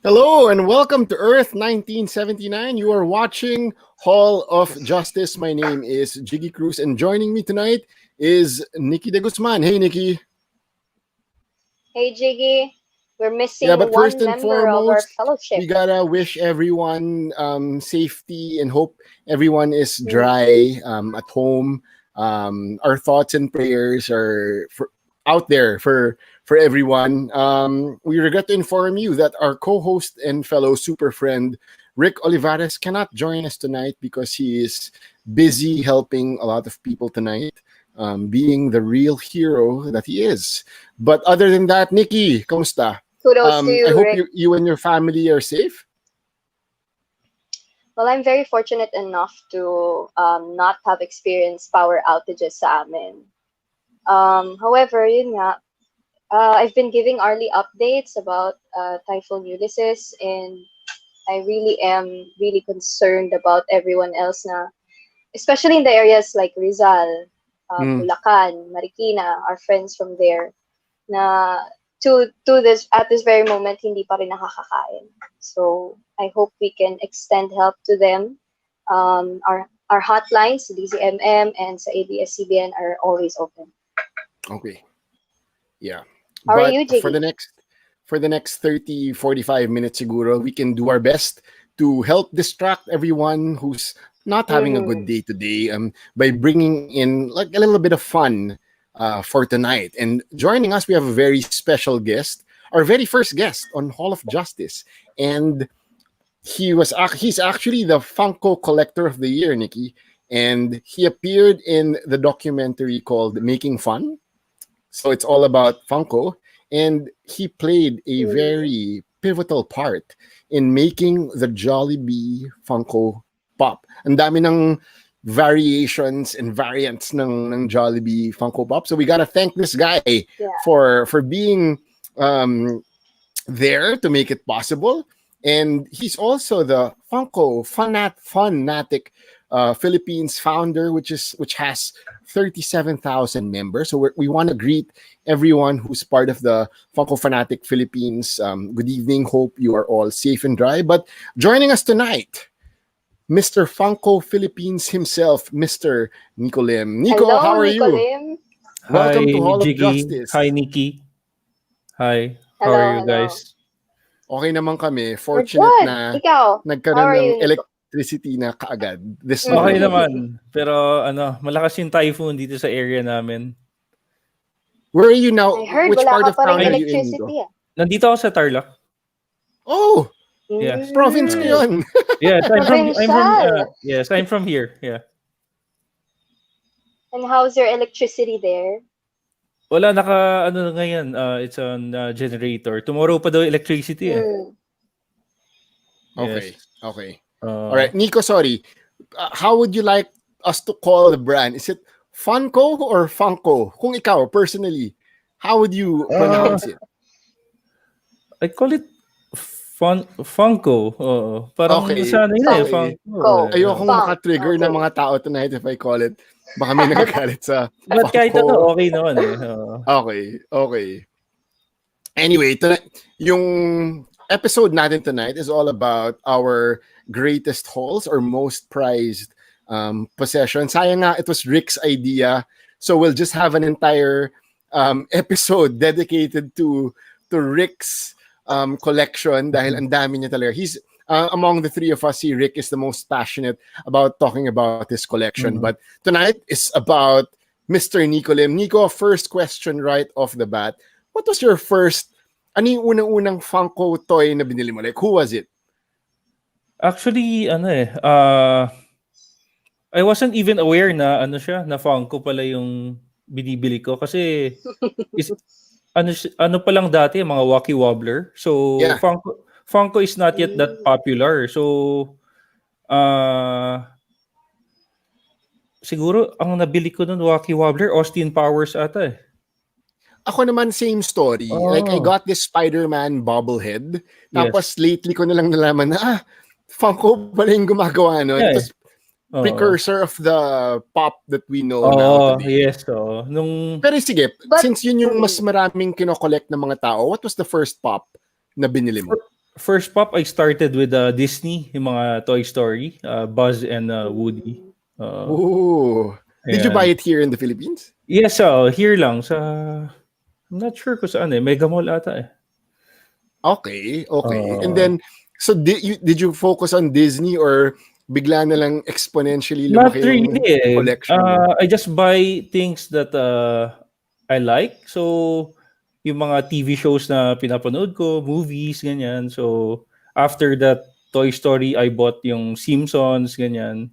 Hello and welcome to Earth 1979. You are watching Hall of Justice. My name is Jiggy Cruz and joining me tonight is Nikki de Guzman. Hey, Nikki. Hey, Jiggy. We're missing but one first and member of our foremost, fellowship. we gotta wish everyone safety and hope everyone is dry at home. Our thoughts and prayers are out there for everyone. We regret to inform you that our co-host and fellow super friend Rick Olivares cannot join us tonight because he is busy helping a lot of people tonight, being the real hero that he is. But other than that, Nikki, kamusta? Kudos to you, I hope Rick. you and your family are safe. Well, I'm very fortunate enough to not have experienced power outages sa amin. However, yun nga, I've been giving early updates about Typhoon Ulysses, and I really am really concerned about everyone else na, especially in the areas like Rizal, Bulacan, Marikina, our friends from there, na at this very moment hindi pa rin nakakakain. So I hope we can extend help to them. Our hotlines, DZMM and sa ABS-CBN are always open. Okay. Yeah. How but are you, Jiggy? For the next 30, 45 minutes siguro, we can do our best to help distract everyone who's not having a good day today by bringing in like a little bit of fun for tonight. And joining us, we have a very special guest, our very first guest on Hall of Justice. And he's actually the Funko Collector of the Year, Nikki. And he appeared in the documentary called Making Fun. So it's all about Funko. And he played a very pivotal part in making the Jollibee Funko Pop. Ang dami ng variations and variants ng Jollibee Funko Pop. So we gotta thank this guy for being there to make it possible. And he's also the Funko Funatic Philippines founder, which has 37,000 members. So we want to greet everyone who's part of the Funko Fanatic Philippines. Good evening. Hope you are all safe and dry. But joining us tonight, Mr. Funko Philippines himself, Mr. Nikko Lim. Nikko, Hello, how are Nikko you? Lim. Welcome Hi, to Hall Jiggy. of Justice. Hi, Nikki. Hi. How Hello, are you hello. guys? Okay naman kami. We're Fortunate good. na Ikaw, how nagkaroon are ng you, Nikko? electricity na kaagad this Okay morning. naman. Pero malakas yung typhoon dito sa area namin. Where are you now? I heard Which wala part ka of pa town rin are you in, electricity. Nikko? Nandito ako sa Tarlac. Oh, Yes. province ko yun. Yes, Provincial. I'm from here. Yeah. And how's your electricity there? Wala ngayon. It's on generator. Tomorrow pa daw electricity eh. Okay. Yes. Okay. All right, Nikko, sorry. How would you like us to call the brand? Is it Funko or Funko? Kung ikaw, personally, how would you pronounce it? I call it Funko. Parang Okay. sana yun eh. Okay. Funko. Ayokong Funk. makatrigger ng mga tao tonight if I call it. Baka may nagagalit sa But kahit Funko. okay naman eh. Okay. Anyway, yung episode natin tonight is all about our greatest hauls or most prized possessions. Sayang nga, it was Rick's idea. So we'll just have an entire episode dedicated to Rick's collection dahil ang dami niya talaga. He's among the three of us, Rick is the most passionate about talking about his collection. But tonight is about Mr. Nikko Lim. Nikko, first question right off the bat. What was your first, ano yung unang-unang Funko toy na binili mo? Like, who was it? Actually, I wasn't even aware na na Funko pala yung binibili ko kasi is ano pa lang dati mga Wacky Wobbler. So Yeah. Funko is not yet that popular. So siguro ang nabili ko nun Wacky Wobbler, Austin Powers ata eh. Ako naman, same story. Like, I got this Spider-Man bobblehead. Yes. Tapos, lately ko na lang nalaman na, Funko pala yung gumagawa nun. Yeah, It was precursor of the pop that we know Oh, now today. yes. Nung Pero sige, But- since yun yung mas maraming kinokollect ng mga tao, what was the first pop na binili mo? first pop, I started with Disney, yung mga Toy Story, Buzz and Woody. Ooh. Did you Ayan. buy it here in the Philippines? Yes, here lang sa I'm not sure kung saan eh. Mega Mall ata eh. Okay. And then, so did you focus on Disney or bigla na lang exponentially Not lumaki yung really eh. collection mo? I just buy things that I like. So, yung mga TV shows na pinapanood ko, movies, ganyan. So, after that Toy Story, I bought yung Simpsons, ganyan.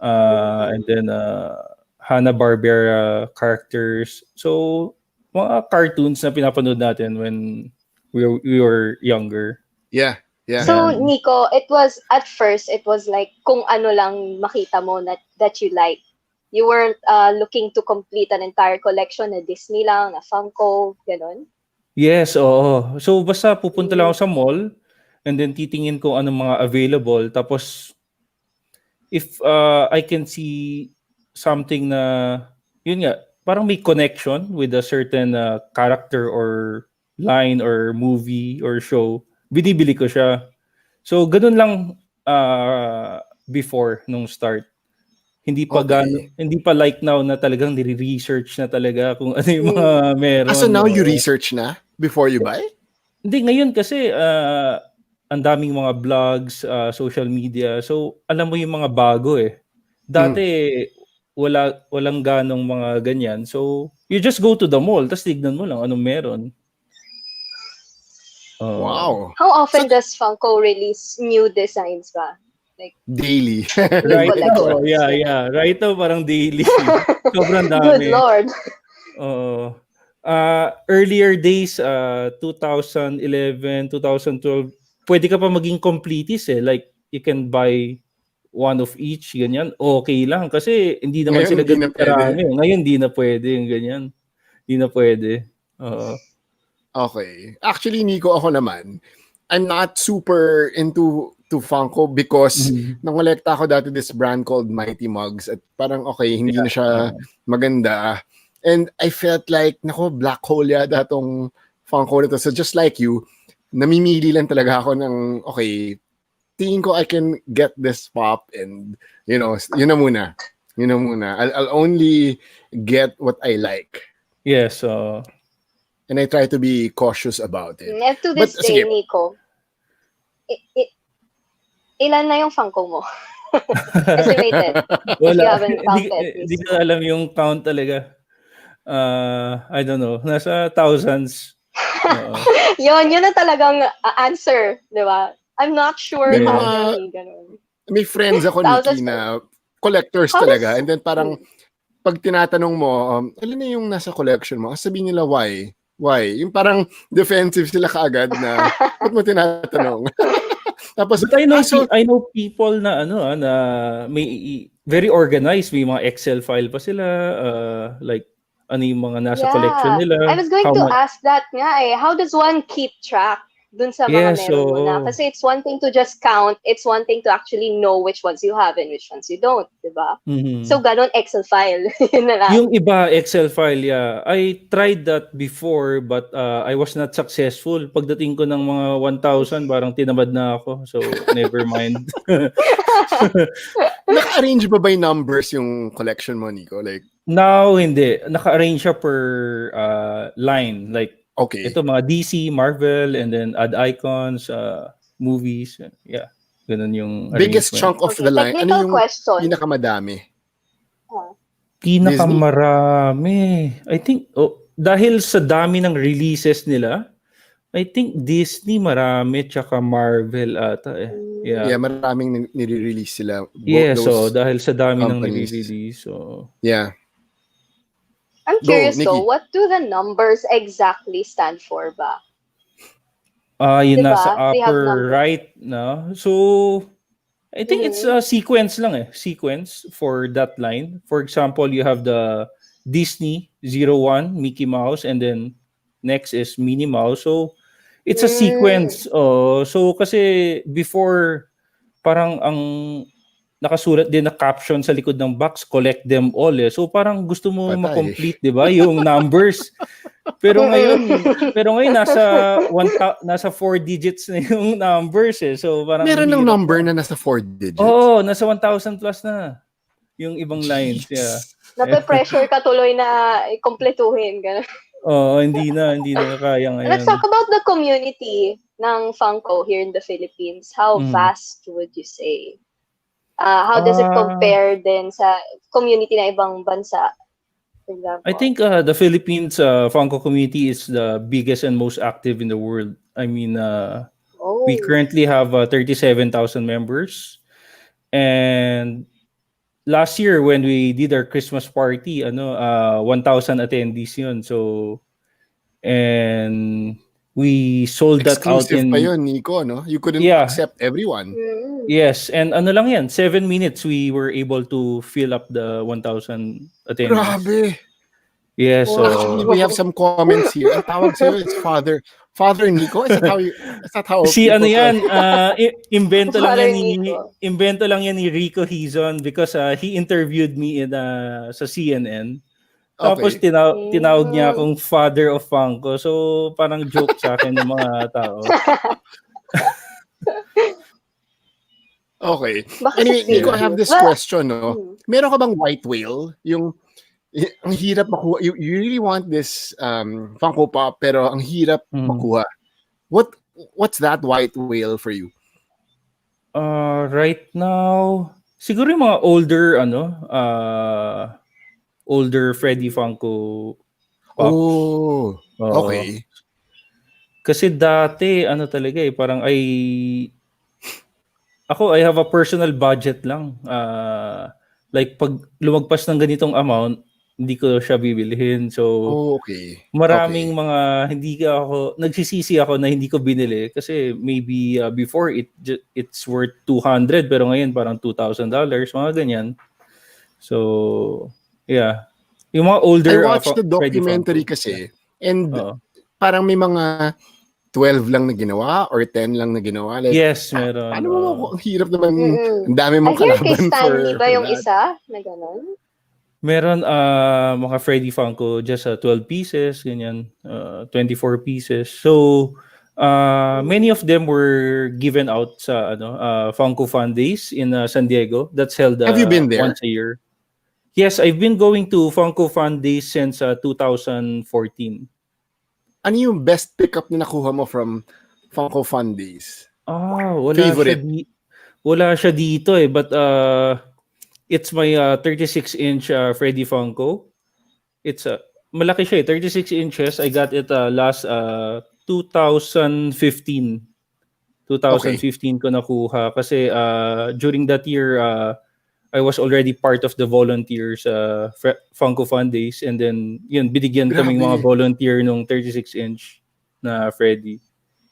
And then Hanna-Barbera characters. So, mga cartoons na pinapanood natin when we were younger. Yeah. So, Nikko, at first, it was like kung ano lang makita mo that you like. You weren't looking to complete an entire collection na Disney lang, na Funko, ganun? Yes, oo. So, basta pupunta lang ako sa mall and then titingin ko anong mga available. Tapos, if I can see something na, yun nga, parang may connection with a certain character or line or movie or show, binibili ko siya. So, ganun lang before nung start. Hindi pa hindi pa like now na talagang nire-research na talaga kung ano yung mga meron. So now you research na before you buy? Hindi, ngayon kasi ang daming mga vlogs, social media. So, alam mo yung mga bago eh. Dati, walang ganong mga ganyan. So, you just go to the mall, tapos tignan mo lang anong meron. Wow. How often does Funko release new designs ba? Like daily. Right now, collections. yeah. Right now, parang daily. Sobrang dami. Good Lord. Earlier days, 2011, 2012, pwede ka pa maging completist eh. Like, you can buy one of each, ganyan. Okay lang. Kasi hindi naman Ngayon, sila hindi na ganyan karami. Ngayon, hindi na pwede yung ganyan. Hindi na pwede. Okay. Actually, Nikko, ako naman, I'm not super into Funko because nangolekta ako dati this brand called Mighty Mugs at parang okay, hindi na siya maganda. And I felt like, nako, black hole yata tong Funko nito. So just like you, namimili lang talaga ako ng, okay, tingin ko I can get this pop and, yun na muna. I'll only get what I like. Yes. And I try to be cautious about it. And to this But, day, sige. Nikko, ilan na yung Funko mo? Estimated. If you haven't counted. Hindi ko alam yung count talaga. I don't know. Nasa thousands. yun na talagang answer, di ba? I'm not sure May how mga- many, ganun. May friends ako, Thousands Nikki, na collectors How talaga. does- And then parang, pag tinatanong mo, alin na yung nasa collection mo? Sabihin nila, why? Why? Yung parang defensive sila kaagad na, ba't mo tinatanong? Tapos, But I know people na na may very organized, may mga Excel file pa sila, like ano yung mga nasa collection nila. I was going to ask that nga eh. How does one keep track dun sa mga meron mo na? Kasi it's one thing to just count, it's one thing to actually know which ones you have and which ones you don't, di ba? So, ganon Excel file. Yun na lang. Yung iba, Excel file, yeah. I tried that before but I was not successful. Pagdating ko ng mga 1,000, parang tinamad na ako. So, never mind. naka-arrange ba by numbers yung collection mo, Nikko? Like, Now, hindi. Naka-arrange siya per line. Like, okay. ito mga DC, Marvel, and then add icons, movies. Yeah. Ganun yung Biggest arrangement. chunk of the line. Ano Technical yung question. pinakamadami? Pinakamarami. I think, dahil sa dami ng releases nila, I think Disney marami, tsaka Marvel ata eh. Yeah, maraming nire-release sila. Yeah, so those dahil sa dami ng companies. nire-release. So. Yeah. I'm Go, curious though, Nikki. what do the numbers exactly stand for ba? Yun nasa Diba? They have upper numbers. right, no? So, I think it's Mm-hmm. a sequence lang eh. Sequence for that line. For example, you have the Disney 01, Mickey Mouse, and then next is Minnie Mouse. So, it's a Mm. sequence. Oh, so, kasi before, parang ang nakasulat din na caption sa likod ng box, collect them all eh. So, parang gusto mo Patay. ma-complete, di ba? Yung numbers. Pero ngayon, Mm-mm. nasa 4 digits na yung numbers eh. So parang Meron ng hirap number na. na nasa 4 digits? Oo, nasa 1,000 plus na yung ibang lines. Yeah. Jeez. Nape-pressure ka tuloy na kumpletuhin. Ganun. Oo, hindi na kaya Let's ngayon. talk about the community ng Funko here in the Philippines. How Mm. vast would you say? How does it Ah, compare din sa community ng ibang bansa, for I example? think the Philippines Funko community is the biggest and most active in the world. I mean, we Oh. currently have 37,000 members, and last year when we did our Christmas party, 1,000 attendees yun. So, and we sold that out Exclusive pa in, yun, Nico, no? You couldn't yeah, accept everyone. Mm. yes. And ano lang yan, 7 minutes we were able to fill up the 1,000 attendees. Grabe. Yes, Actually, so, we have some comments here. Ang tawag sa'yo is Father Nico. Is that how si ano people call yan, you? Father Nikko. invento lang yan ni Rico Hizon because he interviewed me sa CNN. Tapos Okay. tinawag niya Mm. akong father of Funko. So parang joke sa akin ng mga tao. Okay. Baka sa Anyway, Nico, I Yeah. have Philippines. this Well, question, no? Meron ka bang white whale? Ang hirap makuha. You really want this Funko Pop, pero ang hirap Mm. makuha. What's that white whale for you? Right now, siguro yung mga older Freddy Funko Pops. Oh, Oo. okay. Kasi dati, talaga parang I have a personal budget lang. Like pag lumagpas ng ganitong amount, hindi ko siya bibilhin. So, Oh, okay. maraming Okay. mga nagsisisi ako na hindi ko binili kasi maybe before it's worth 200 pero ngayon parang $2,000, mga ganyan. So, yeah. Yung mga I older watched the Freddy documentary Funko. Yeah. kasi, and Oo. parang may mga 12 lang na ginawa or 10 lang na ginawa. Like, Yes, meron. paano mo, ang hirap naman, mm-mm. ang dami I mong hear kay kalaban Stanley ba for yung that. isa na gano'n? Meron mga Freddy Funko just 12 pieces, ganyan, 24 pieces. So, many of them were given out sa Funko Fun Days in San Diego. That's held Have you been there? once a year. Yes, I've been going to Funko Fun Days since 2014. Ano yung best pickup na nakuha mo from Funko Fun Days? Wala Favorite? siya dito eh, but it's my 36-inch Freddy Funko. It's malaki siya eh, 36 inches. I got it last 2015. Okay. 2015 ko nakuha kasi during that year I was already part of the volunteers Funko Fun Days, and then yun binigyan kaming mga Grabe. volunteer nung 36-inch na Freddy.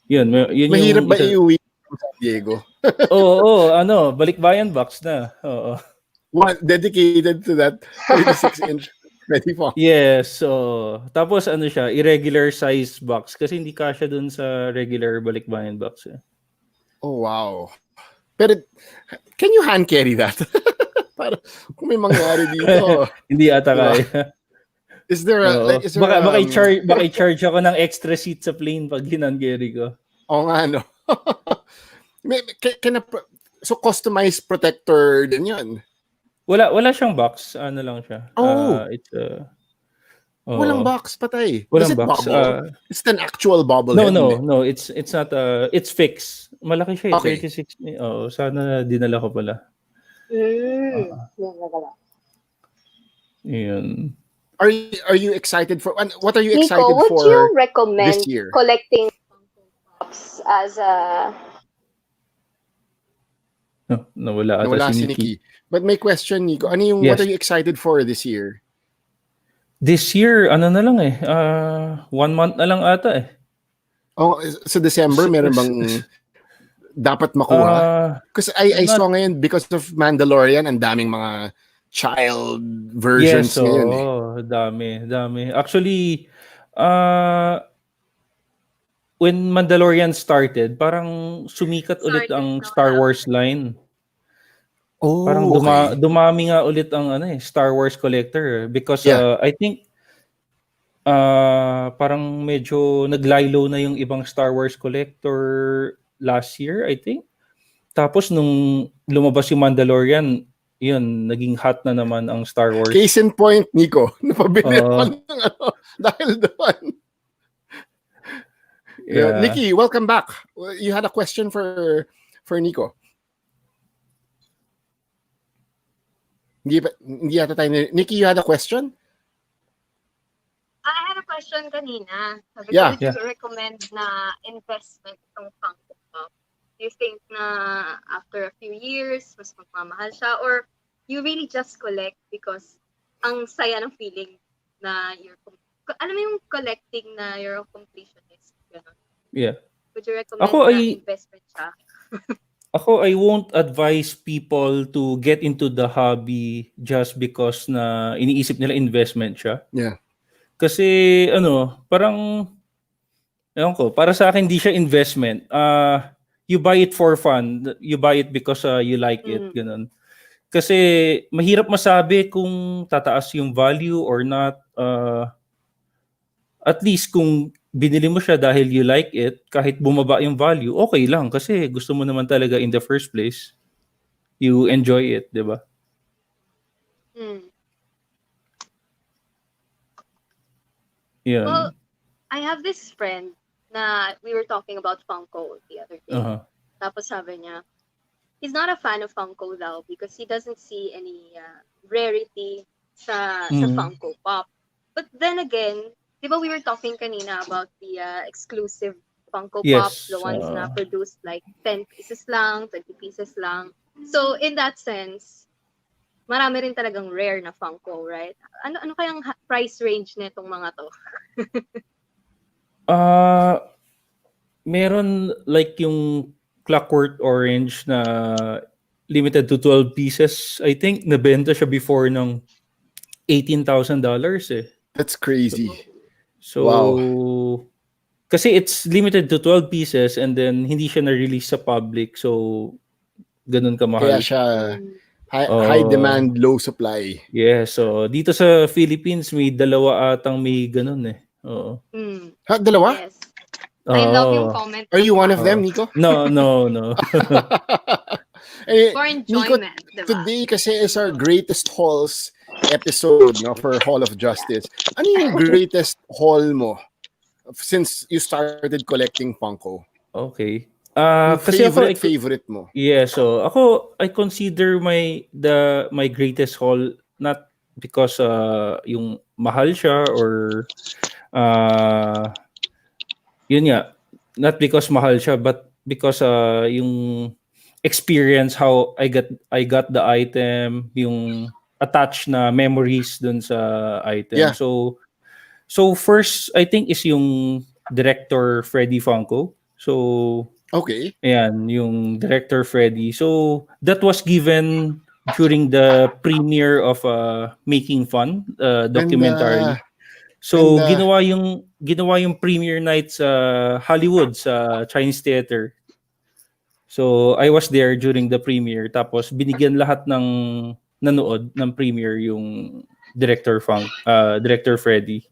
Yun yung Mahirap ba isa. iuwi from San Diego? Oo, balikbayan box na. Oo. One dedicated to that 36-inch Freddy Funko. Yes, so tapos siya, irregular size box kasi hindi kasya dun sa regular balikbayan box eh. Oh, wow. Pero, can you hand carry that? Para kung may mangyari dito. Hindi ata Diba? kaya. Is there Oo. a Baka i-charge ako ng extra seat sa plane pag hinangary ko. Oo nga, no? So, customized protector din yun? Wala siyang box, lang siya. Oh, It's walang box, patay. Does walang it box. bubble? It's an actual bobblehead. No, it's not it's fixed. Malaki siya, Okay. 36. Sana dinala ko pala. Yan na pala. Yun. Are you excited for what are you Nico, excited would for you recommend this year? collecting Pops as a... Nawala ata Nawala si si Nikki. Nikki. But may question, Nico. What Yes. are you excited for this year? This year, ano na lang 1 month na lang ata eh. Oh, sa December, meron bang dapat makuha? Because I Not, saw ngayon, because of Mandalorian, ang daming mga child versions yes, ngayon eh. dami. Actually, when Mandalorian started, parang sumikat ulit ang Star Wars line. Parang Oh, okay. dumami nga ulit ang Star Wars collector because Yeah. I think parang medyo naglaylo na yung ibang Star Wars collector last year, I think. Tapos nung lumabas yung Mandalorian, yun, naging hot na naman ang Star Wars. Case in point, Nico. Napabili ako ng dahil doon. Yeah. Nikki, welcome back. You had a question for Nico. Hindi yata tayo. Nikki, you had a question? I had a question kanina. Sabi ko, Yeah. would you recommend na investment ng Funko Pop? Do you think na after a few years, mas magmamahal siya? Or you really just collect because ang saya ng feeling na alam mo yung collecting na you're a completionist? Ganun. Yeah. Would you recommend na investment siya? Ako, I won't advise people to get into the hobby just because na iniisip nila investment siya. Yeah. Kasi, parang, ewan ko, para sa akin, di siya investment. You buy it for fun. You buy it because you like it. Ganun. Kasi, mahirap masabi kung tataas yung value or not. At least, kung binili mo siya dahil you like it, kahit bumaba yung value, okay lang. Kasi gusto mo naman talaga in the first place. You enjoy it, di ba? Yeah. Well, I have this friend na we were talking about Funko the other day. Tapos sabi niya, he's not a fan of Funko daw because he doesn't see any rarity sa Funko Pop. But then again, di ba we were talking kanina about the exclusive Funko Pops, the ones na produced like 10 pieces lang, 20 pieces lang. So in that sense, marami rin talagang rare na Funko, right? Ano kayang price range nitong mga to? Meron like yung Clockwork Orange na limited to 12 pieces. I think nabenta siya before ng $18,000 eh. That's crazy. So, wow. Kasi it's limited to 12 pieces and then hindi siya na-release sa public. So, ganun kamahal. Kaya siya high demand, low supply. Yeah, so dito sa Philippines may dalawa atang may ganun eh. Oo. Ha, dalawa? Yes. I love yung comment. Are you one of them, Nico? No. For enjoyment, Nico, today kasi is our greatest hauls episode for Hall of Justice. Ano yung greatest haul mo since you started collecting Funko? Okay. Kasi favorite mo? Yeah, so ako I consider my greatest haul not because yung mahal siya or yun nga, not because mahal siya but because yung experience how I got the item, yung attached na memories dun sa item. Yeah. So first I think is yung Director Freddy Funko. So okay. Ayan, yung Director Freddy. So that was given during the premiere of Making Fun documentary. So ginawa yung premiere night sa Hollywood sa Chinese Theater. So I was there during the premiere tapos binigyan lahat ng nanood ng premiere yung Director Freddy.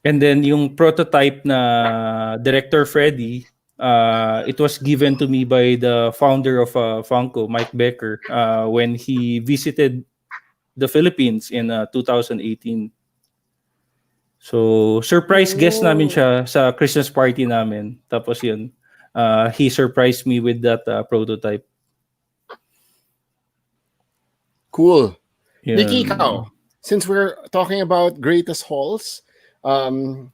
And then yung prototype na Director Freddy, it was given to me by the founder of Funko, Mike Becker, when he visited the Philippines in 2018. So, surprise guest namin siya sa Christmas party namin. Tapos yun, he surprised me with that prototype. Cool. Yun. Nikki, ikaw, since we're talking about greatest hauls, and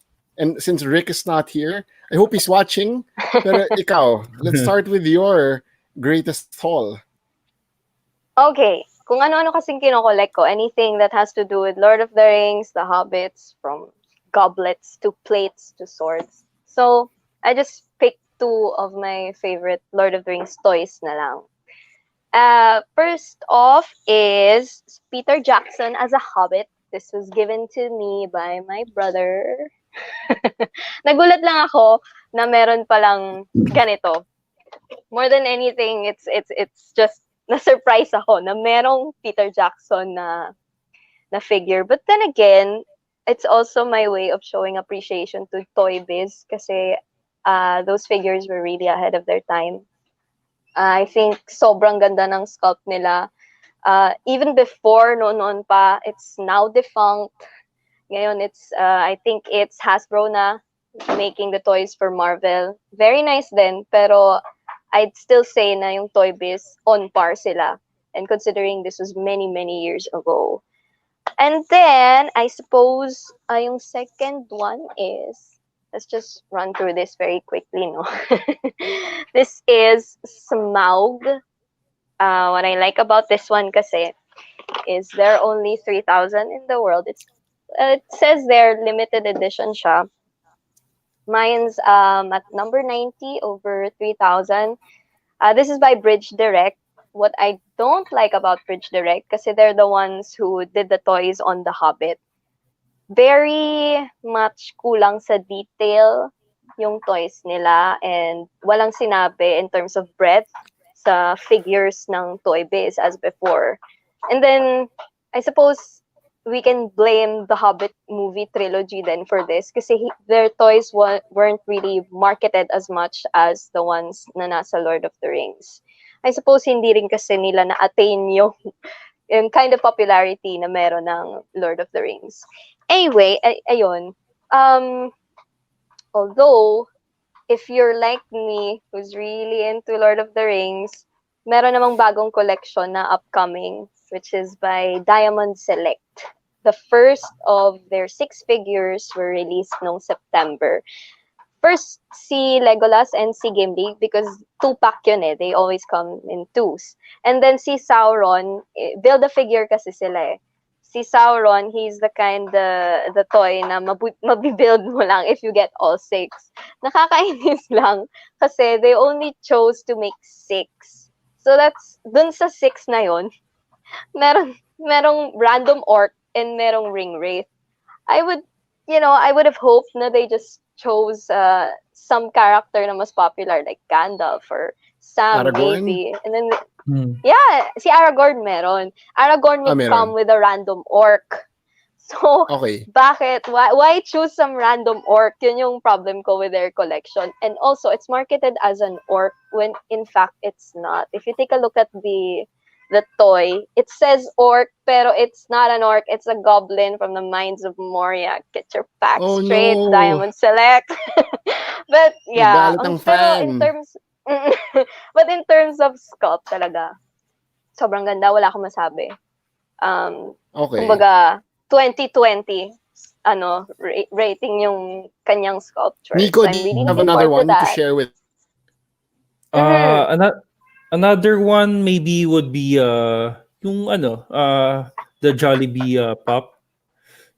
since Rick is not here, I hope he's watching. Pero ikaw, let's start with your greatest haul. Okay. kung ano-ano kasing kino-collect ko. Anything that has to do with Lord of the Rings, the Hobbits, from goblets to plates to swords. So, I just picked two of my favorite Lord of the Rings toys na lang. First off is Peter Jackson as a Hobbit. This was given to me by my brother. Nagulat lang ako na meron palang ganito. More than anything, it's just na-surprise ako na merong Peter Jackson na figure. But then again, it's also my way of showing appreciation to Toy Biz kasi those figures were really ahead of their time. I think sobrang ganda ng sculpt nila. Even before, noon pa, it's now defunct. Ngayon, I think it's Hasbro na making the toys for Marvel. Very nice din, pero I'd still say na yung Toy Biz on par sila. And considering this was many, many years ago. And then, I suppose, yung second one is, let's just run through this very quickly, no? This is Smaug. What I like about this one kasi is there are only 3,000 in the world. It says there limited edition siya. Mine's at number 90 over 3,000. This is by Bridge Direct. What I don't like about Bridge Direct kasi they're the ones who did the toys on The Hobbit. Very much kulang sa detail yung toys nila and walang sinabi in terms of breadth sa figures ng Toy Biz as before. And then, I suppose we can blame the Hobbit movie trilogy then for this kasi their toys weren't really marketed as much as the ones na nasa Lord of the Rings. I suppose hindi rin kasi nila na-attain yung kind of popularity na meron ng Lord of the Rings. Anyway, ayun. Although, if you're like me, who's really into Lord of the Rings, meron namang bagong collection na upcoming, which is by Diamond Select. The first of their 6 figures were released noong September. First, si Legolas and si Gimli, because 2-pack yun eh. They always come in 2s. And then si Sauron, build-a-figure kasi sila eh. Si Sauron, he's the kind, the toy na mabibuild mo lang if you get all 6. Nakakainis lang kasi they only chose to make 6. So that's, dun sa 6 na yon, merong random orc and merong ring wraith. I would have hoped na they just chose some character na mas popular like Gandalf or Sam Aragorn? maybe. And then yeah, si Aragorn meron. Aragorn would come with a random orc. So, okay. Bakit? Why choose some random orc? Yun yung problem ko with their collection. And also, it's marketed as an orc when in fact it's not. If you take a look at the toy, it says orc, pero it's not an orc. It's a goblin from the Mines of Moria. Get your facts straight, no. Diamond Select. But yeah, Nagalit ang pero in fan. terms but in terms of sculpt talaga, sobrang ganda, wala akong masabi. Okay. Kumbaga, 2020 rating yung kanyang sculpture. Nico, so do I'm really you have looking another forward one to to that. share with? Another one maybe would be yung the Jollibee Pop.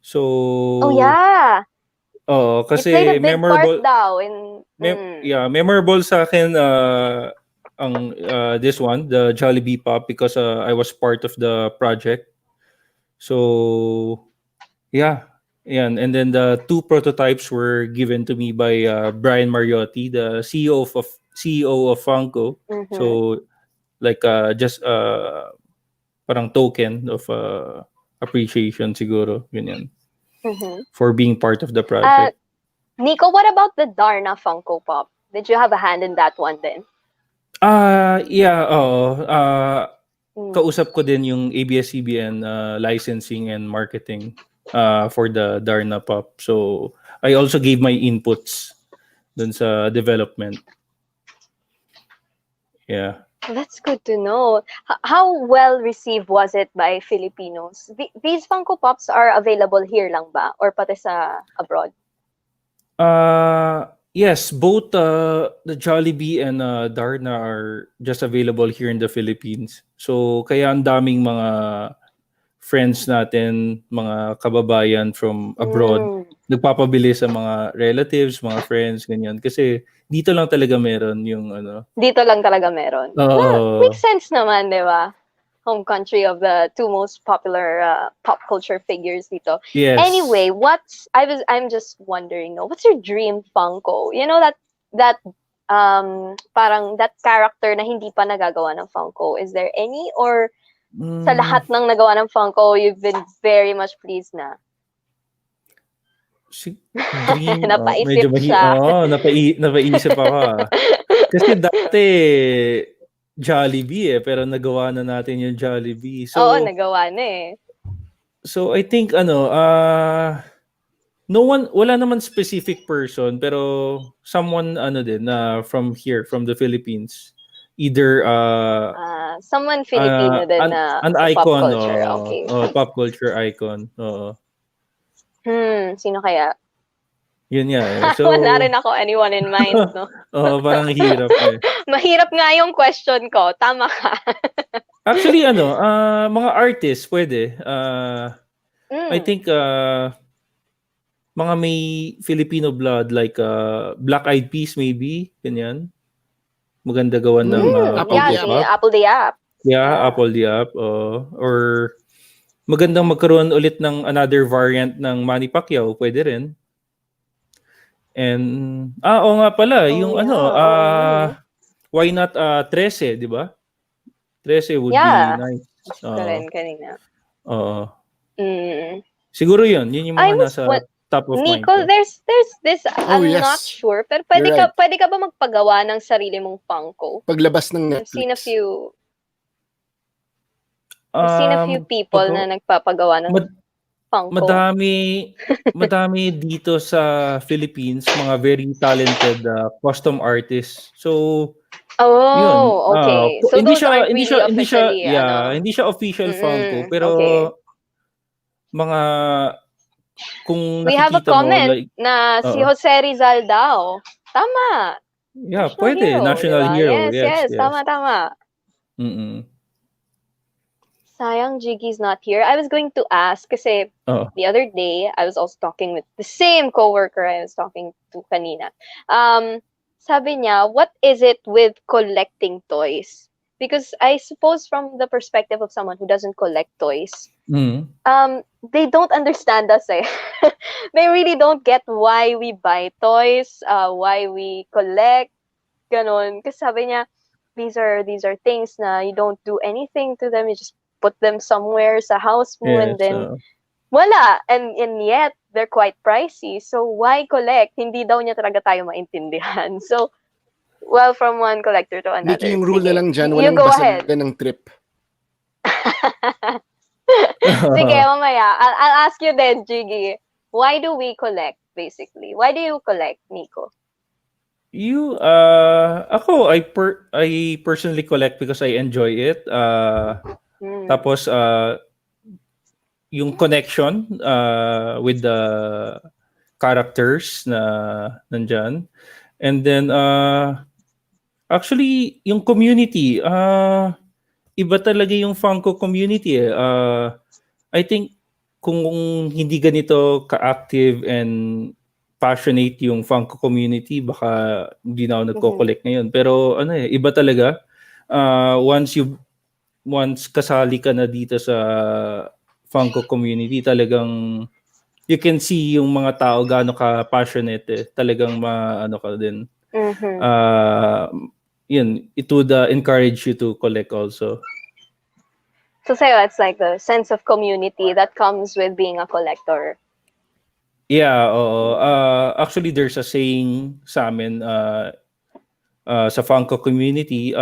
So Oh yeah. Kasi It played a big memorable part daw in memorable sa akin ang this one, the Jollibee Pop, because I was part of the project. So yeah. And then the 2 prototypes were given to me by Brian Mariotti, the CEO of Funko. Mm-hmm. So like just parang token of appreciation siguro ganyan. Mm-hmm. For being part of the project. Nikko, what about the Darna Funko Pop? Did you have a hand in that one then? Yeah, kausap ko din yung ABS-CBN licensing and marketing for the Darna Pop. So, I also gave my inputs dun sa development. Yeah. That's good to know. How well received was it by Filipinos? These Funko Pops are available here lang ba? Or pati sa abroad? Yes, both the Jollibee and Darna are just available here in the Philippines. So kaya ang daming mga friends natin, mga kababayan from abroad, nagpapabili sa mga relatives, mga friends, ganyan. Kasi dito lang talaga meron yung ano. Dito lang talaga meron. Makes sense naman, di ba? Home country of the two most popular pop culture figures dito. Yes. Anyway, I'm just wondering, what's your dream Funko? You know that parang that character na hindi pa nagagawa ng Funko. Is there any, or sa lahat ng nagawa ng Funko, you've been very much pleased na? Dream, Napaisip siya. napaisip ako. Kasi dati Jollibee pero nagawa na natin yung Jollibee. So, Oo, nagawa na eh. So I think wala naman specific person pero someone din from here, from the Philippines. Either someone Filipino din na an sa icon, pop culture. Okay. Pop culture icon. Oo. Sino kaya? Yun nga eh. So, wala rin ako anyone in mind, no? Parang hirap eh. Mahirap nga yung question ko. Tama ka. Actually, mga artists, pwede. I think, mga may Filipino blood, like Black Eyed Peas maybe, ganyan. Maganda gawan ng Apple the App. Yeah, Apple the App. Or magandang magkaroon ulit ng another variant ng Manny Pacquiao, pwede rin. And, oo nga pala, why not 13, di ba? 13 would be nice. Kanina. Oo. Siguro yun yung mga nasa top of Nico, mind. there's this, I'm not sure, pero pwede ka ba magpagawa ng sarili mong Funko? Paglabas ng Netflix. I've seen a few people na nagpapagawa ng Funko. Madami dito sa Philippines, mga very talented custom artists. So, yun. Okay. So hindi those aren't really officially, hindi siya official Funko, pero mga kung we have a comment mo, na si Jose Rizal daw. Tama. Yeah, pwede. National hero. Yes. Tama. Sayang Jiggy's not here. I was going to ask kasi the other day, I was also talking with the same coworker I was talking to kanina. Sabi niya, what is it with collecting toys? Because I suppose from the perspective of someone who doesn't collect toys, they don't understand us eh. They really don't get why we buy toys, why we collect, ganon. Kasi sabi niya, these are things na you don't do anything to them, you just put them somewhere sa house mo and then wala. And yet, they're quite pricey. So, why collect? Hindi daw niya talaga tayo maintindihan. So, well, from one collector to another. Nikki, yung rule na lang dyan, walang basagan ng trip. Sige, mamaya. I'll ask you then, Jiggy. Why do we collect, basically? Why do you collect, Nikko? I personally collect because I enjoy it. Tapos, yung connection with the characters na nandyan. And then, actually, yung community, iba talaga yung Funko community. I think, kung hindi ganito ka-active and passionate yung Funko community, baka hindi na ako nagko-collect ngayon. Pero, iba talaga. Once kasali ka na dito sa Funko community, talagang you can see yung mga tao gaano ka passionate eh. Talagang ka din. It would encourage you to collect also. So sa'yo, it's like the sense of community that comes with being a collector. Yeah, actually there's a saying sa amin sa Funko community,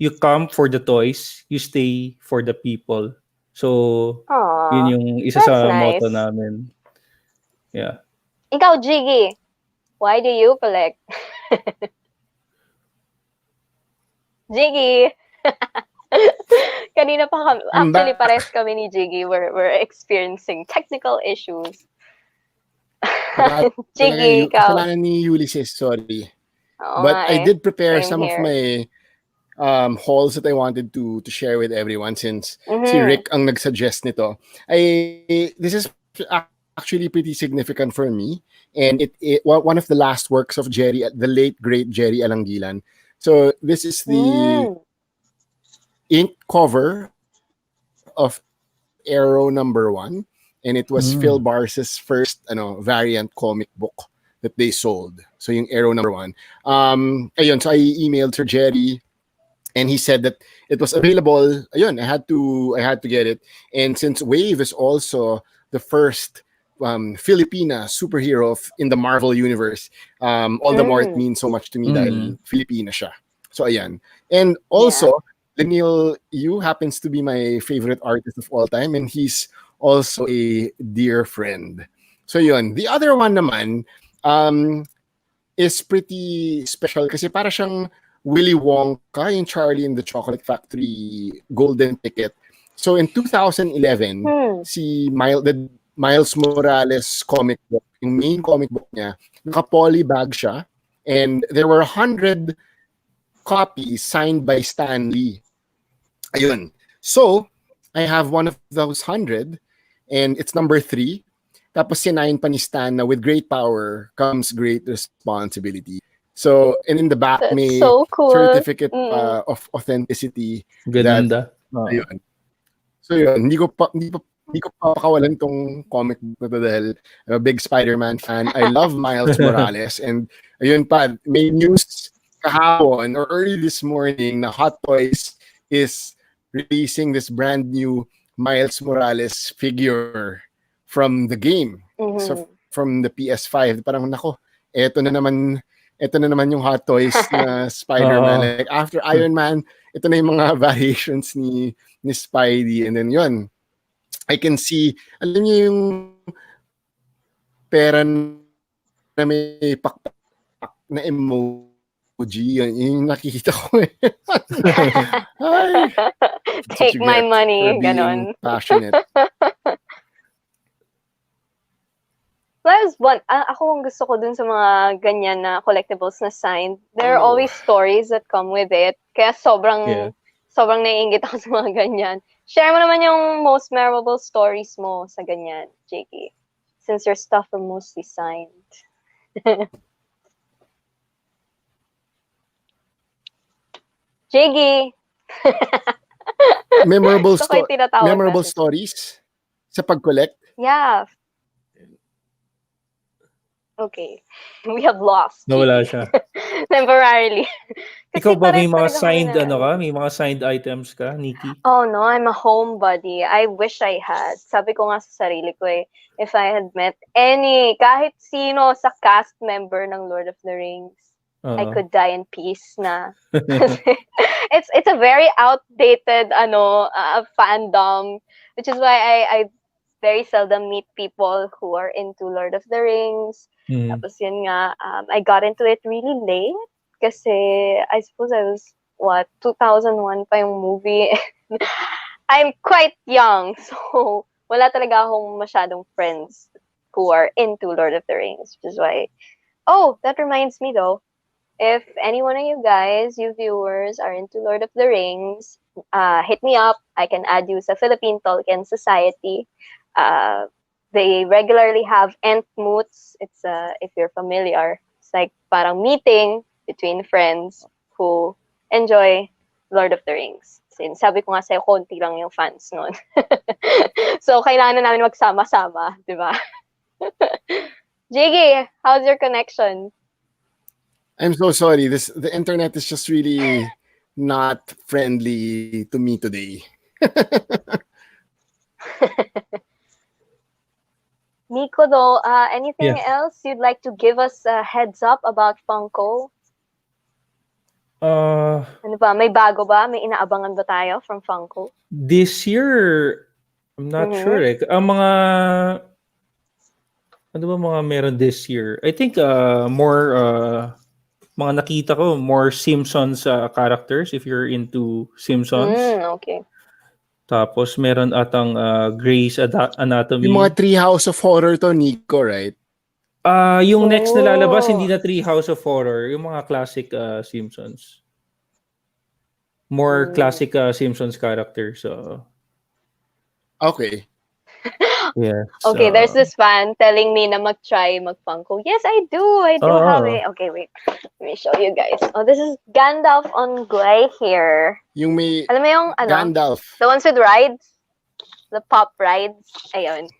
you come for the toys, you stay for the people. So, yun yung isa sa motto namin. Yeah. Ikaw, Jiggy, why do you collect? Jiggy! Kanina pa kami, actually pares kami ni Jiggy, we're experiencing technical issues. Jiggy, ikaw. Kasalanan ni Ulysses, sorry. Oo But nga I eh. did prepare Same some of here. my hauls that I wanted to share with everyone since si Mhm. Rick ang nag-suggest nito. This is actually pretty significant for me, and one of the last works of the late great Jerry Alangilan. So this is the Mm. ink cover of Arrow #1, and it was Phil Bars's first variant comic book that they sold. So yung Arrow #1. Ayun, so I emailed Sir Jerry, and he said that it was available. Ayun, I had to get it. And since Wave is also the first Filipina superhero in the Marvel universe, all the more it Mm. means so much to me Mm. dahil Filipina siya. So ayan. And Yeah. also, Leniel Yu happens to be my favorite artist of all time, and he's also a dear friend. So yun. The other one naman, is pretty special kasi para siyang Willy Wonka, yung Charlie and the Chocolate Factory golden ticket. So in 2011, Hmm. the Miles Morales comic book, yung main comic book niya, naka-poly bag siya, and there were 100 copies signed by Stan Lee. Ayun. So, I have one of those 100, and it's number 3. Tapos sinayin pa ni Stan na with great power comes great responsibility. So, and in the back That's may so cool. certificate Mm. of authenticity that, Ganda. ayun. So yun, hindi ko pa pakawalan tong comic book na to dahil I'm a big Spider-Man fan. I love Miles Morales, and ayun pa, may news kahapon or early this morning na Hot Toys is releasing this brand new Miles Morales figure from the game. So Mhm. from the PS5, parang nako, eto na naman yung Hot Toys na Spider-Man. Oo. Like after Iron Man, ito na yung mga variations ni Spidey, and then yun, I can see, alam niyo yung pera na may pakpak na emoji, yun yung nakikita ko eh. Ay, that's what Take you my get money, for being ganon. passionate. There's one, ako ang gusto ko dun sa mga ganyan na collectibles na signed. There are Oh. always stories that come with it. Kaya Yeah. sobrang naiingit ako sa mga ganyan. Share mo naman yung most memorable stories mo sa ganyan, Jiggy. Since your stuff are mostly signed. Jiggy! Memorable, Gusto ko yung tinatawag memorable natin. stories sa pag-collect. Yeah. Okay. We have lost Nawala Jiggy. siya. Temporarily. Kasi Ikaw ba may pares mga talaga kami signed na- May mga signed items ka, Nikki? Oh no, I'm a homebody. I wish I had. Sabi ko nga sa sarili ko eh, if I had met kahit sino sa cast member ng Lord of the Rings, I could die in peace na. It's a very outdated fandom, which is why I very seldom meet people who are into Lord of the Rings. Tapos yun nga, I got into it really late kasi I suppose I was 2001 pa yung movie. I'm quite young, so wala talaga akong masyadong friends who are into Lord of the Rings, which is why. Oh, that reminds me though. If any one of you guys, you viewers, are into Lord of the Rings, hit me up. I can add you sa Philippine Tolkien Society. They regularly have Entmoots. It's if you're familiar, it's like parang meeting between friends who enjoy Lord of the Rings. Sabi ko nga sa'yo, konti lang yung fans nun. So, kailangan na namin magsama-sama, di ba? Jiggy, how's your connection? I'm so sorry. The internet is just really not friendly to me today. Nikko, though, anything else you'd like to give us a heads up about Funko? Ano ba? May bago ba? May inaabangan ba tayo from Funko? This year, I'm not sure eh. Ang mga ano ba mga meron this year? I think more mga nakita ko more Simpsons characters if you're into Simpsons. Okay. Tapos meron atang Grey's Anatomy. Yung mga Treehouse of Horror to, Nikko, right? Yung next na lalabas, hindi Oh. na Treehouse of Horror. Yung mga classic Simpsons. More classic Simpsons characters. So, Okay. yes. Okay, there's this fan telling me na mag-try mag-Funko. Yes, I do. I do have it. Okay, wait. Let me show you guys. Oh, this is Gandalf on gray here. Yung may Alam mo yung Gandalf. the ones with rides? The pop rides? Ayun.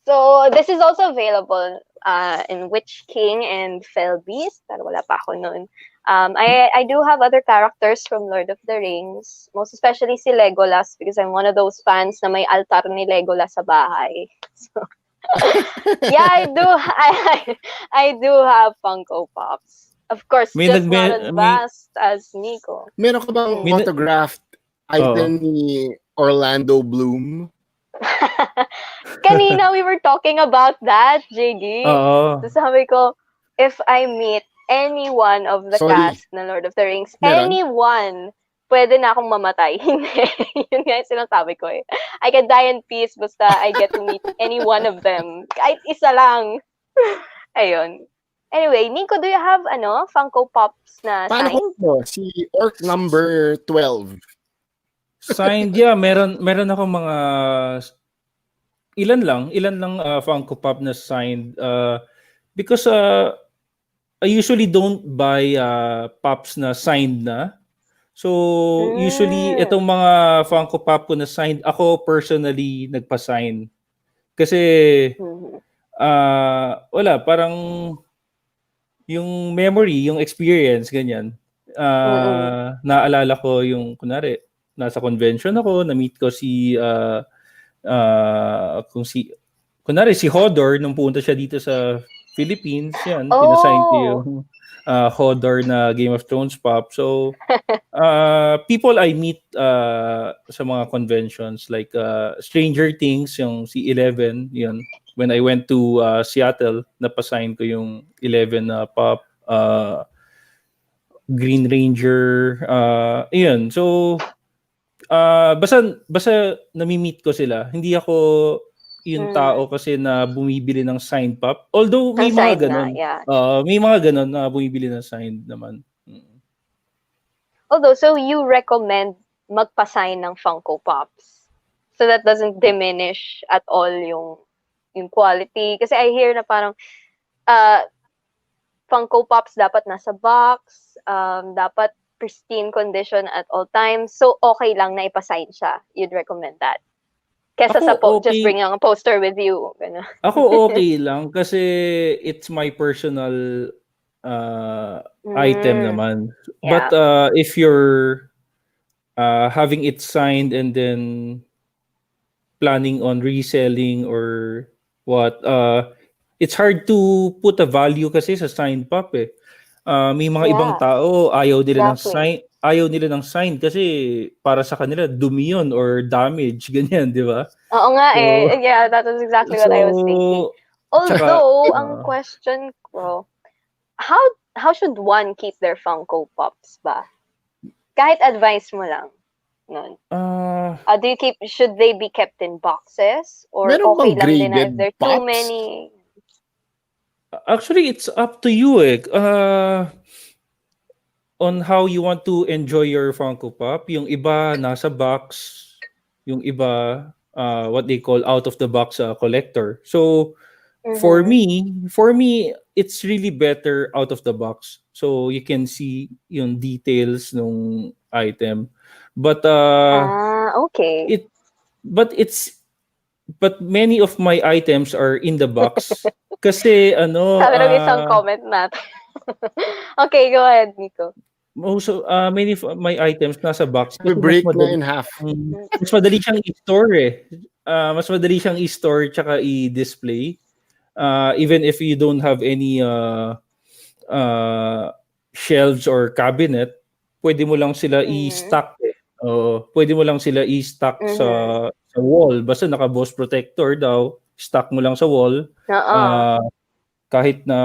So, this is also available in Witch King and Fell Beast. Pero wala pa ako nun. I do have other characters from Lord of the Rings. Most especially si Legolas because I'm one of those fans na may altar ni Legolas sa bahay. So, yeah, I do. I do have Funko Pops. Of course, just not as vast as Nikko. Meron ka bang autographed item ni Orlando Bloom? Kanina we were talking about that, Jiggy. So sabi ko, if I meet any one of the cast na Lord of the Rings, anyone, pwede na akong mamatay. Hindi. Yun nga yung sinasabi ko eh. I can die in peace basta I get to meet any one of them. Kahit isa lang. Ayun. Anyway, Nikko, do you have Funko Pops na signed? Paano ko? Si Orc number 12. Signed, yeah. Meron ako mga ilan lang Funko Pop na signed because I usually don't buy pops na signed na. So usually itong mga Funko Pop ko na signed, ako personally nagpa-sign. Kasi wala, parang yung memory, yung experience ganyan. Naalala ko yung kunwari nasa convention ako, na-meet ko si kunwari si Hodor nung punta siya dito sa Philippines, yan, pinasign ko yung Hodor na Game of Thrones pop. So, people I meet sa mga conventions like Stranger Things, yung si 11, yun. When I went to Seattle, napasign ko yung 11 na pop, Green Ranger, yun. So, basta nami-meet ko sila. Hindi ako yung tao kasi na bumibili ng signed pop. Although may mga ganun. May mga ganun na bumibili ng signed naman. Although, so you recommend magpa-sign ng Funko Pops? So that doesn't diminish at all yung quality? Kasi I hear na parang Funko Pops dapat nasa box, dapat pristine condition at all times. So, okay lang na ipa-sign siya. You'd recommend that? Kesa sa just bring a poster with you. Ako okay lang kasi it's my personal item naman. Yeah. But if you're having it signed and then planning on reselling or what, it's hard to put a value kasi sa signed pop eh. May mga ibang tao ayaw nila ng sign kasi para sa kanila dumi yun or damage ganyan, di ba? Oo nga yeah, that was exactly what I was thinking. Although ang question ko, how should one keep their Funko Pops ba? Kahit advice mo lang nun. Should they be kept in boxes or okay lang din na if there are too many? Actually, it's up to you on how you want to enjoy your Funko Pop. Yung iba nasa box, yung iba what they call out of the box collector. So for me it's really better out of the box. So you can see yung details ng item. But okay. But many of my items are in the box. Kasi sabi ng isang comment natin. Okay, go ahead, Nikko. Also, many of my items nasa box. We break na in half. Mas madali siyang i-store mas madali siyang i-store tsaka i-display. Even if you don't have any shelves or cabinet, pwede mo lang sila i-stack pwede mo lang sila i-stack sa wall. Basta naka-boss protector daw, stack mo lang sa wall. Kahit na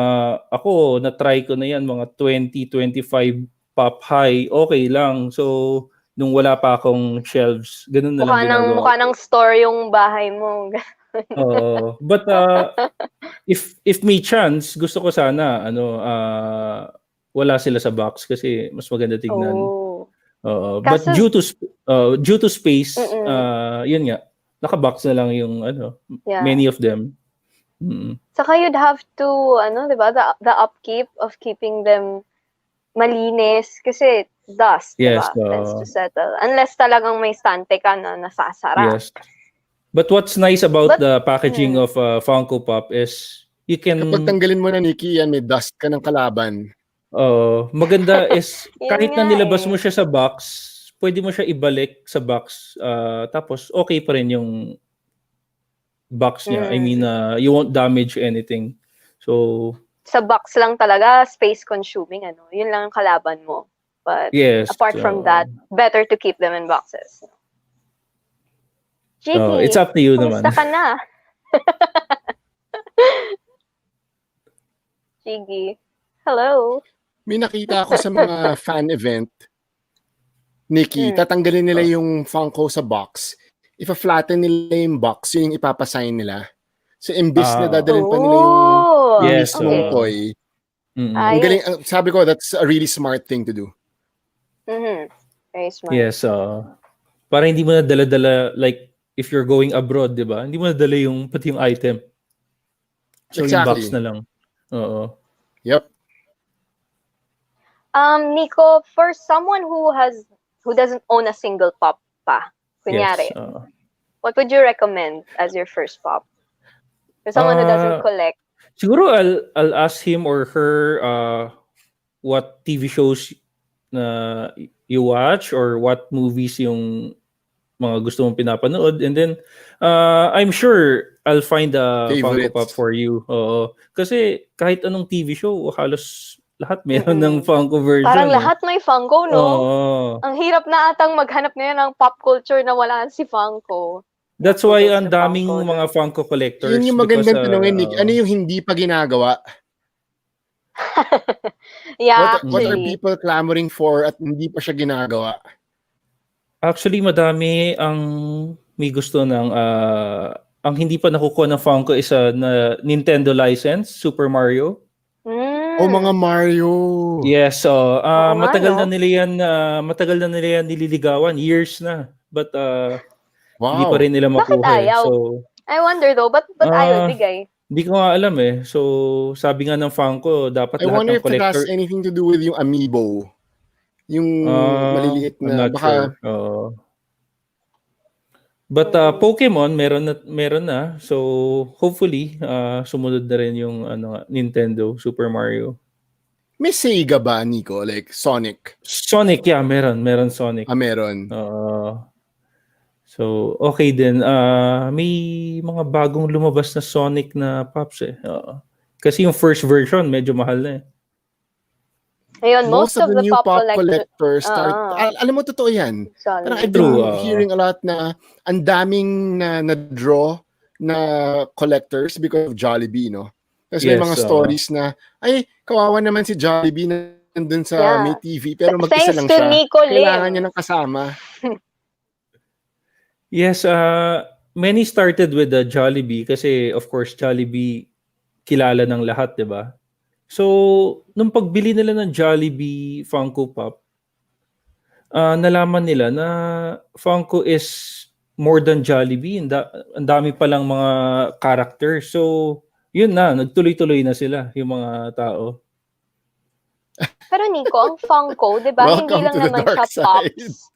ako, na-try ko na yan, mga 20-25 pop high, okay lang. So, nung wala pa akong shelves, ganun na lang ginagawa. Mukha ng store yung bahay mo. But if may chance, gusto ko sana wala sila sa box kasi mas maganda tignan. Oh. But Kaso- due to space, Mm-mm. yun nga, naka-box na lang yung Yeah. many of them. Mm. Saka you'd have to, di ba, the upkeep of keeping them malinis kasi dust, Yes, diba? Tends to settle. Unless talagang may stante ka na nasasara. yes. But what's nice about But- the packaging of Funko Pop is you can Kapag tanggalin mo na, Nikki, yan, may dust ka ng kalaban. maganda is Yun kahit na nga nilabas eh. mo siya sa box, pwede mo siya ibalik sa box tapos okay pa rin yung box niya. I mean, you won't damage anything. So, Sa box lang talaga, space consuming, Yun lang ang kalaban mo. But yes. apart from that, better to keep them in boxes. Jiggy, it's up to you kumusta naman. ka na? Jiggy, hello. May nakita ako sa mga fan event, Nikki, tatanggalin nila yung Funko sa box. Ipa-flatten nila yung box, yun yung ipapasign nila. So, imbis na dadalhin pa nila yung Yes, mismong toy. Ang galing, sabi ko, that's a really smart thing to do. Very smart. Yes, para hindi mo na dala-dala, like, if you're going abroad, di ba? Hindi mo na dala pati yung item. So, yung box na lang. Yep. Nikko, for someone who doesn't own a single pop pa, kunyari, what would you recommend as your first pop? For someone who doesn't collect. Siguro I'll ask him or her what TV shows na you watch or what movies yung mga gusto mong pinapanood, and then I'm sure I'll find a Funko Pop for you. Kasi kahit anong TV show, halos lahat meron ng Funko version. Parang lahat may Funko, no? Ang hirap na atang maghanap ngayon ng pop culture na wala si Funko. That's why ang daming mga Funko collectors. Yun yung magandang tanongin, Nick. Ano yung hindi pa ginagawa? Yeah, what are people clamoring for at hindi pa siya ginagawa? Actually, madami ang may gusto ng ang hindi pa nakukuha ng Funko is na Nintendo license, Super Mario. Mga Mario. Yes, so matagal na nila yan nililigawan, years na. But hindi pa rin nila makuha. Bakit ayaw? So, I wonder though, but ayaw bigay? Hindi ko nga alam eh. So, sabi nga ng Funko, dapat I lahat wonder ng collector... if it has anything to do with yung amiibo. Yung maliliit na... I'm not sure. But Pokemon, meron na. So, hopefully, sumunod na rin yung Nintendo, Super Mario. May Sega ba, Nico? Like Sonic? Sonic, yeah. Meron Sonic. Meron. So, okay din. May mga bagong lumabas na Sonic na Pops eh. Kasi yung first version, medyo mahal na eh. Ayun, most of the new pop collectors start... Alam mo, totoo yan. Parang I've been hearing a lot na ang daming na-draw na collectors because of Jollibee, no? Kasi may mga stories na, ay, kawawa naman si Jollibee na nandun sa may TV, pero mag-isa lang siya. Nikko Kailangan niya ng kasama. Yes, many started with the Jollibee kasi of course Jollibee kilala ng lahat, 'di ba? So, nung pagbili nila ng Jollibee Funko Pop, nalaman nila na Funko is more than Jollibee. Ang dami palang mga characters. So, yun na, nagtuloy-tuloy na sila yung mga tao. Pero Nikko, ang Funko, 'di ba? Hindi lang naman siya Pops.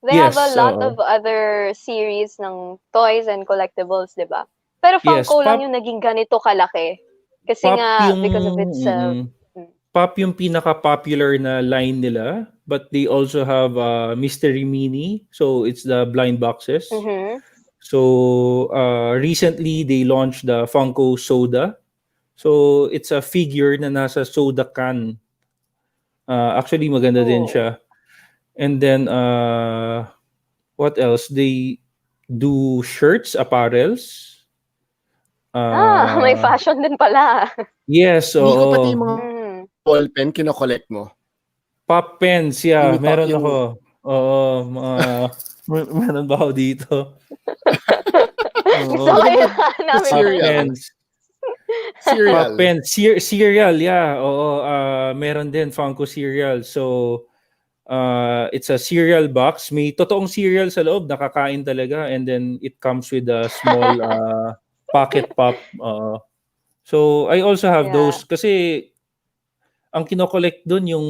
They have a lot of other series ng toys and collectibles, di ba? Pero Funko lang yung naging ganito kalaki. Kasi because of its... Pop yung pinaka-popular na line nila, but they also have Mystery Mini. So, it's the blind boxes. So, recently, they launched the Funko Soda. So, it's a figure na nasa soda can. Actually, maganda din siya. And then, what else? They do shirts, apparels. May fashion din pala. Yes, so... Hindi ko pati yung mga ball pen, kinokollect mo. Pop pens, yeah. Meron ako. Oo, meron ba ako dito? Gusto Oo. ko What yung about the namin Pop cereal? pens. Cereal. Pop pen. Cereal, yeah. Oo. Meron din Funko cereal. So, it's a cereal box. May totoong cereal sa loob. Nakakain talaga. And then, it comes with a small pocket pop. So, I also have Yeah. those. Kasi, ang kinokollect dun yung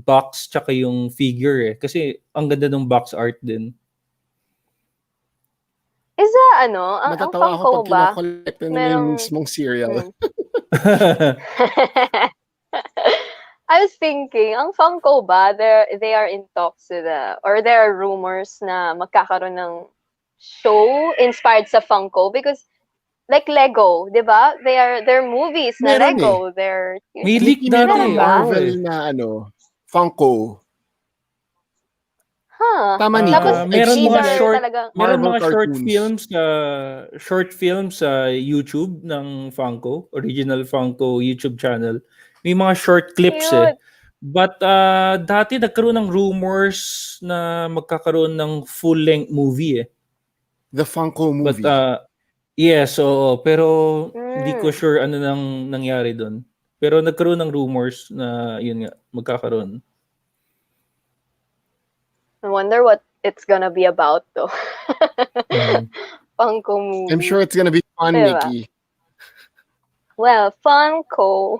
box tsaka yung figure eh. Kasi, ang ganda ng box art din. Is that ang Natatawa ako Funko pag ba? kinokollect nila yung Merong mismong cereal. hmm. I was thinking, ang Funko ba, they are in talks with or there are rumors na magkakaroon ng show inspired sa Funko because like Lego, 'di ba? They're movies na Meron eh. Lego. They're May leak Nikki, dati. Meron merong ba? Marvel na Funko. Huh. Tama, Tapos Nico. I've Meron seen these mga are like talagang meron Marvel mga cartoons. short films sa YouTube ng Funko, original Funko YouTube channel. May mga short clips eh. cute. But dati nagkaroon ng rumors na magkakaroon ng full-length movie eh. The Funko But movie. yes, oo, pero hindi ko Mm. sure ano nang nangyari doon. Pero nagkaroon ng rumors na yun nga magkakaroon. I wonder what it's gonna be about though. Mhm. Funko I'm sure movie. it's gonna be fun, Diba? Nikki. Well, Funko.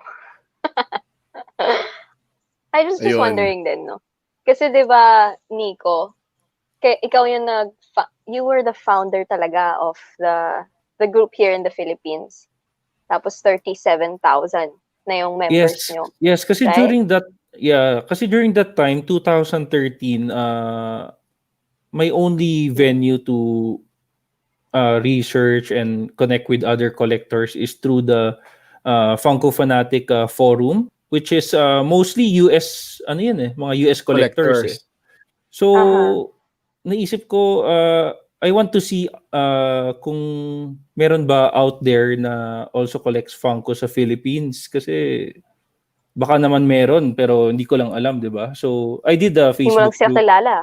I just Ayun. wondering din, no? Kasi 'di ba, Nico, ikaw yung you were the founder talaga of the group here in the Philippines. Tapos 37,000 na yung members Yes. nyo, Yes, kasi right? during that time 2013 my only venue to research and connect with other collectors is through the Funko Fanatic forum, which is mostly US ano yun eh, mga US collectors eh. Collectors. Aha. So naisip ko I want to see kung meron ba out there na also collects Funko sa Philippines kasi baka naman meron pero hindi ko lang alam, 'di ba? So I did a Hindi mo lang Facebook siya group. kilala.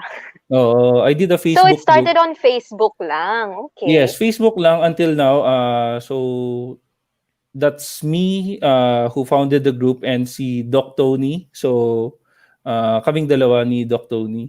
Oo, I did a So it Facebook group. started on Facebook lang. Yes, Okay. Facebook lang until now. So that's me who founded the group and si Doc Tony. So kaming dalawa ni Doc Tony.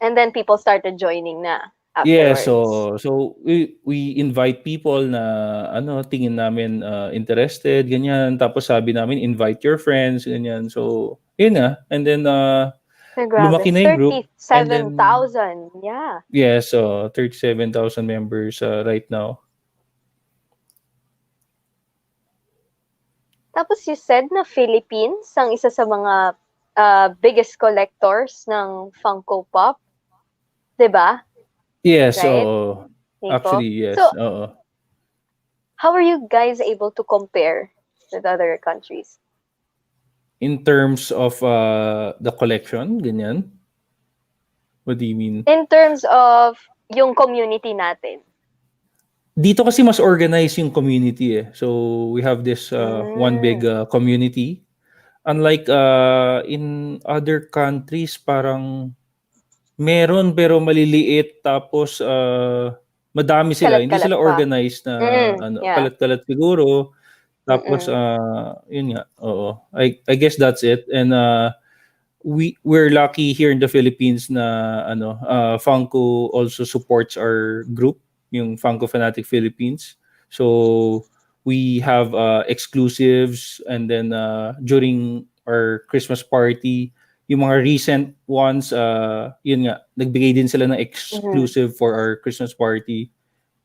And then people started joining na Yeah, afterwards. so we invite people na tingin namin interested ganyan tapos sabi namin invite your friends ganyan. So yun na and then Ay, grabe. lumaki na yung group and then 37,000. Yeah. yeah, so 37,000 members right now. Tapos you said na Philippines ang isa sa mga biggest collectors ng Funko Pop. 'Di ba? Yes, Right, oo. Nico? Actually, yes. So, Oo. how are you guys able to compare with other countries? In terms of the collection, ganyan? What do you mean? In terms of yung community natin. Dito kasi mas organized yung community eh. So, we have this one big community. Unlike in other countries, parang meron pero maliliit tapos madami sila. Hindi Kalat-kalat sila pa. organized na Yeah. kalat-kalat siguro. Tapos yun nga. Oo. I guess that's it. And we're lucky here in the Philippines na Funko also supports our group, yung Funko Fanatic Philippines. So we have exclusives and then during our Christmas party, yung mga recent ones, yun nga, nagbigay din sila ng exclusive for our Christmas party.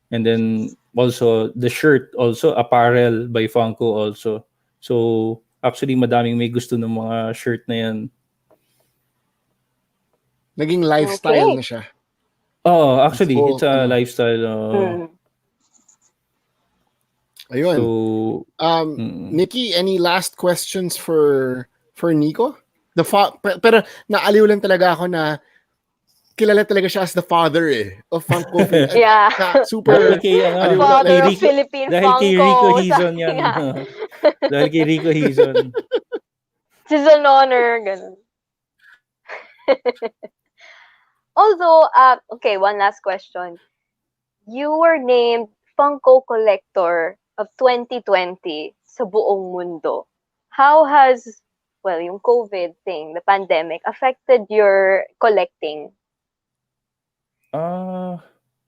And then also the shirt, also apparel by Funko also. So actually madaming may gusto ng mga shirt na yan. Naging lifestyle Okay. na siya. Oh, actually, Whole, it's a lifestyle. Ayun. So, Nikki, any last questions for Nico? Pero naaliw lang talaga ako na kilala talaga siya as the father of Funko. Yeah. Super dahil Father of Philippine dahil kay Funko. Rico Hizon yan. Dahil kay Rico Hizon. She's an honor. Ganun. Although, okay, one last question. you were named Funko Collector of 2020 sa buong mundo. How has, well, yung COVID thing, the pandemic, affected your collecting?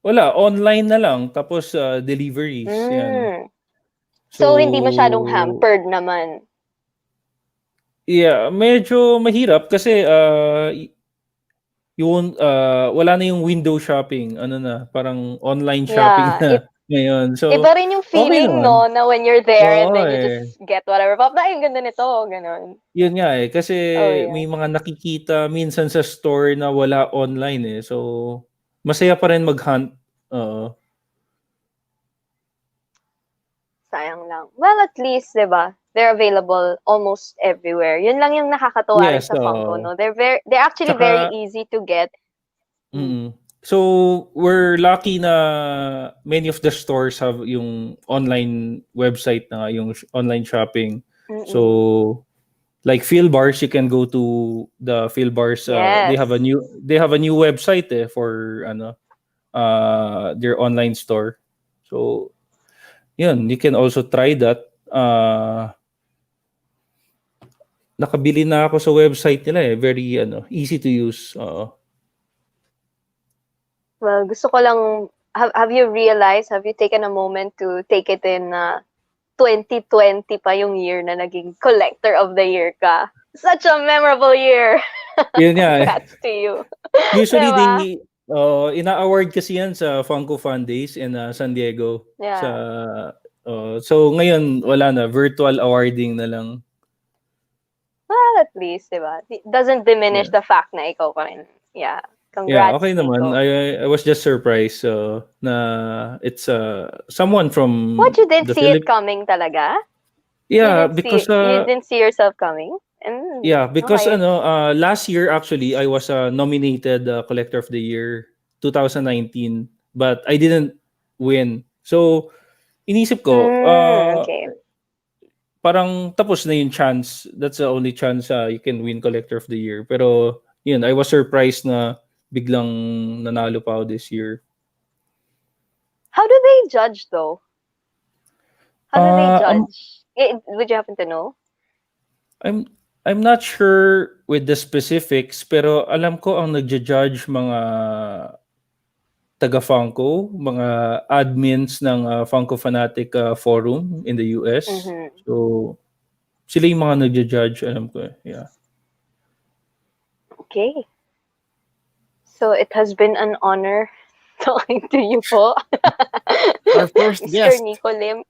Wala, online na lang tapos deliveries yan. So hindi masyadong hampered naman. Yeah, medyo mahirap kasi yung wala na yung window shopping, ano na, parang online shopping na ngayon. So iba rin yung feeling, okay no, na when you're there and then you eh. just get whatever pop. Ay, ang ganda nito, ganun. Yun nga eh, kasi yeah. may mga nakikita minsan sa store na wala online eh. So masaya pa rin mag-hunt. Sayang lang. Well, at least, diba, they're available almost everywhere. Yun lang yung nakakatawa rin sa Funko, no? They're actually very easy to get. So, we're lucky na many of the stores have yung online website na yung online shopping. So, like Philbars, you can go to the Philbars. They have a new website for their online store. So, yun, you can also try that. Nakabili na ako sa website nila eh. Very easy to use. Well, gusto ko lang, have you taken a moment to take it in 2020 pa yung year na naging collector of the year ka? Such a memorable year. Yun nga. Congrats to you. Usually, diba? Ina-award kasi yan sa Funko Fun Days in San Diego. Yeah. So, ngayon, wala na. Virtual awarding na lang. Well, at least, diba? It doesn't diminish the fact na ikaw pa rin. Yeah. Congrats, yeah, okay Nikko. naman. I was just surprised na it's someone from What, you didn't see it coming talaga? Yeah, because you didn't see yourself coming? Yeah, because last year actually I was nominated Collector of the Year 2019, but I didn't win. So inisip ko parang tapos na yung chance. That's the only chance you can win Collector of the Year. Pero yun, I was surprised na biglang nanalo pa ako this year. How do they judge though? How do they judge? Would you happen to know? I'm not sure with the specifics, pero alam ko ang nagja-judge mga taga-Funko, mga admins ng Funko Fanatic forum in the US. So, sila yung mga nagja-judge, alam ko. Yeah. Okay. So, it has been an honor talking to you po. Our first guest. Mr. Nikko Lim.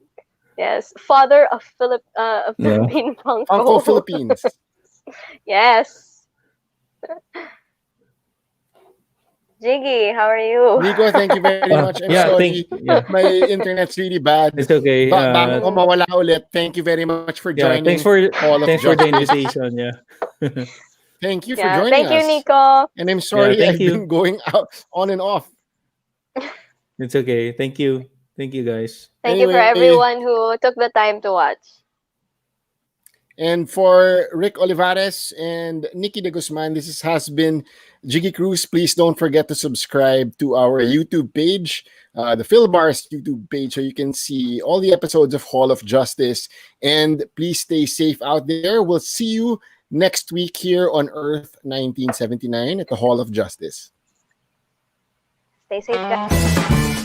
Yes, father of Philippine Funko. Funko Philippines. Yes. Jiggy, how are you? Nikko, thank you very much. I'm sorry. My internet's really bad. It's okay. Bago ko mawala ulit, thank you very much for joining. Thanks for the invitation. Yeah. Thank you for joining us. Thank you, Nikko. And I'm sorry I've been going out on and off. It's okay. Thank you. Thank you, guys. Thank you for everyone who took the time to watch. And for Rick Olivares and Nikki de Guzman, this has been Jiggy Cruz. Please don't forget to subscribe to our YouTube page, the Philbars YouTube page, so you can see all the episodes of Hall of Justice. And please stay safe out there. We'll see you next week here on Earth 1979 at the Hall of Justice. Stay safe, guys.